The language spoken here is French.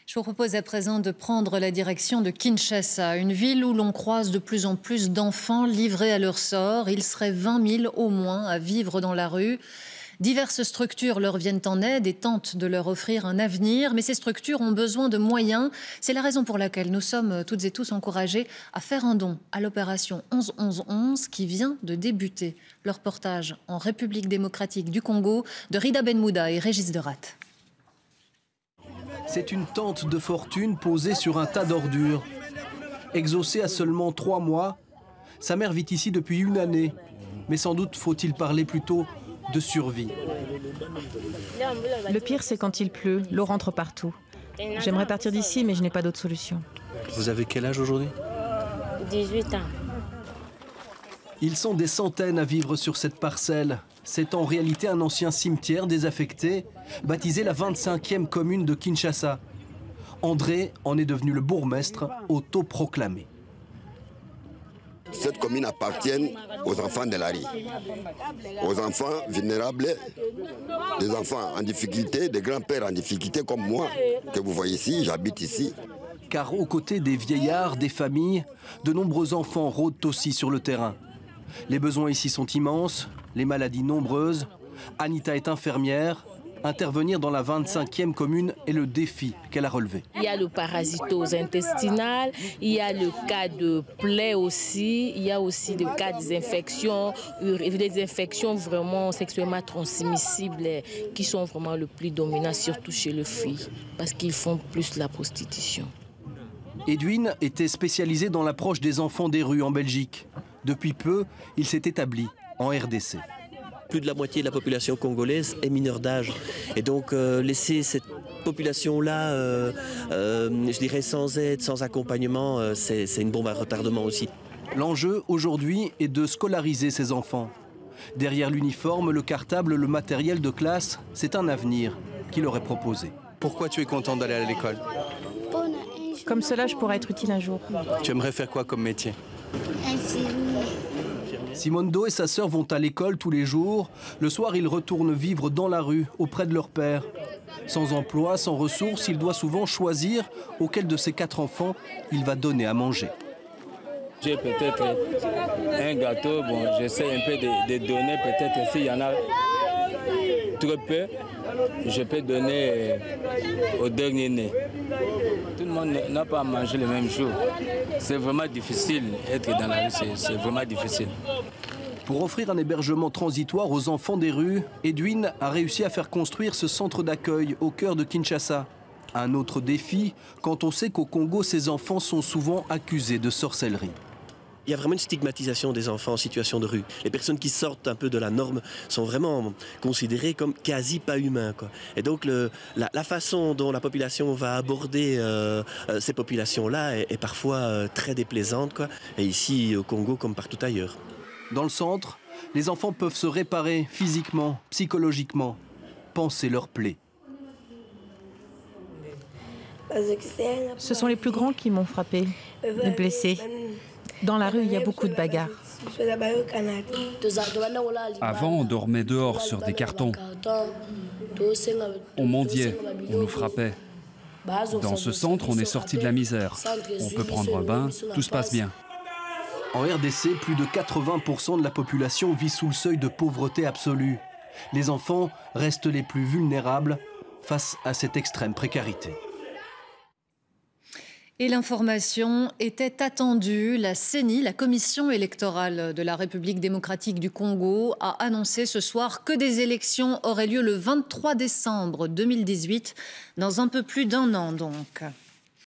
Je vous propose à présent de prendre la direction de Kinshasa, une ville où l'on croise de plus en plus d'enfants livrés à leur sort. Ils seraient 20 000 au moins à vivre dans la rue. Diverses structures leur viennent en aide et tentent de leur offrir un avenir, mais ces structures ont besoin de moyens. C'est la raison pour laquelle nous sommes toutes et tous encouragés à faire un don à l'opération 11-11-11 qui vient de débuter. Le reportage en République démocratique du Congo de Rida Benmouda et Régis Derat. C'est une tente de fortune posée sur un tas d'ordures. Exaucée à seulement 3 mois, sa mère vit ici depuis 1 année. Mais sans doute faut-il parler plutôt de survie. Le pire, c'est quand il pleut, l'eau rentre partout. J'aimerais partir d'ici, mais je n'ai pas d'autre solution. Vous avez quel âge aujourd'hui? 18 ans. Ils sont des centaines à vivre sur cette parcelle. C'est en réalité un ancien cimetière désaffecté, baptisé la 25e commune de Kinshasa. André en est devenu le bourgmestre autoproclamé. Cette commune appartient aux enfants de la rue, aux enfants vulnérables, des enfants en difficulté, des grands-pères en difficulté comme moi, que vous voyez ici, j'habite ici. Car aux côtés des vieillards, des familles, de nombreux enfants rôdent aussi sur le terrain. Les besoins ici sont immenses, les maladies nombreuses. Anita est infirmière. Intervenir dans la 25e commune est le défi qu'elle a relevé. Il y a le parasitose intestinale, il y a le cas de plaies aussi, il y a aussi le cas des infections vraiment sexuellement transmissibles qui sont vraiment le plus dominants, surtout chez les filles, parce qu'ils font plus la prostitution. Edwin était spécialisé dans l'approche des enfants des rues en Belgique. Depuis peu, il s'est établi en RDC. Plus de la moitié de la population congolaise est mineure d'âge. Et donc laisser cette population-là, je dirais sans aide, sans accompagnement, c'est une bombe à retardement aussi. L'enjeu aujourd'hui est de scolariser ces enfants. Derrière l'uniforme, le cartable, le matériel de classe, c'est un avenir qui leur est proposé. Pourquoi tu es content d'aller à l'école? Comme cela, je pourrais être utile un jour. Tu aimerais faire quoi comme métier? Infirmier. Simondo et sa sœur vont à l'école tous les jours. Le soir, ils retournent vivre dans la rue, auprès de leur père. Sans emploi, sans ressources, il doit souvent choisir auquel de ses 4 enfants il va donner à manger. J'ai peut-être un gâteau, bon, j'essaie un peu de donner, peut-être s'il y en a trop peu, je peux donner au dernier né. Tout le monde n'a pas à manger le même jour. C'est vraiment difficile, être dans la rue, c'est vraiment difficile. Pour offrir un hébergement transitoire aux enfants des rues, Edwin a réussi à faire construire ce centre d'accueil au cœur de Kinshasa. Un autre défi, quand on sait qu'au Congo, ces enfants sont souvent accusés de sorcellerie. Il y a vraiment une stigmatisation des enfants en situation de rue. Les personnes qui sortent un peu de la norme sont vraiment considérées comme quasi pas humains, quoi. Et donc la façon dont la population va aborder ces populations-là est parfois très déplaisante, quoi. Et ici au Congo comme partout ailleurs. Dans le centre, les enfants peuvent se réparer physiquement, psychologiquement, panser leurs plaies. Ce sont les plus grands qui m'ont frappé, les blessés. Dans la rue, il y a beaucoup de bagarres. Avant, on dormait dehors sur des cartons. On mendiait, on nous frappait. Dans ce centre, on est sorti de la misère. On peut prendre un bain, tout se passe bien. En RDC, plus de 80% de la population vit sous le seuil de pauvreté absolue. Les enfants restent les plus vulnérables face à cette extrême précarité. Et l'information était attendue. La CENI, la Commission électorale de la République démocratique du Congo, a annoncé ce soir que des élections auraient lieu le 23 décembre 2018, dans un peu plus d'1 an donc.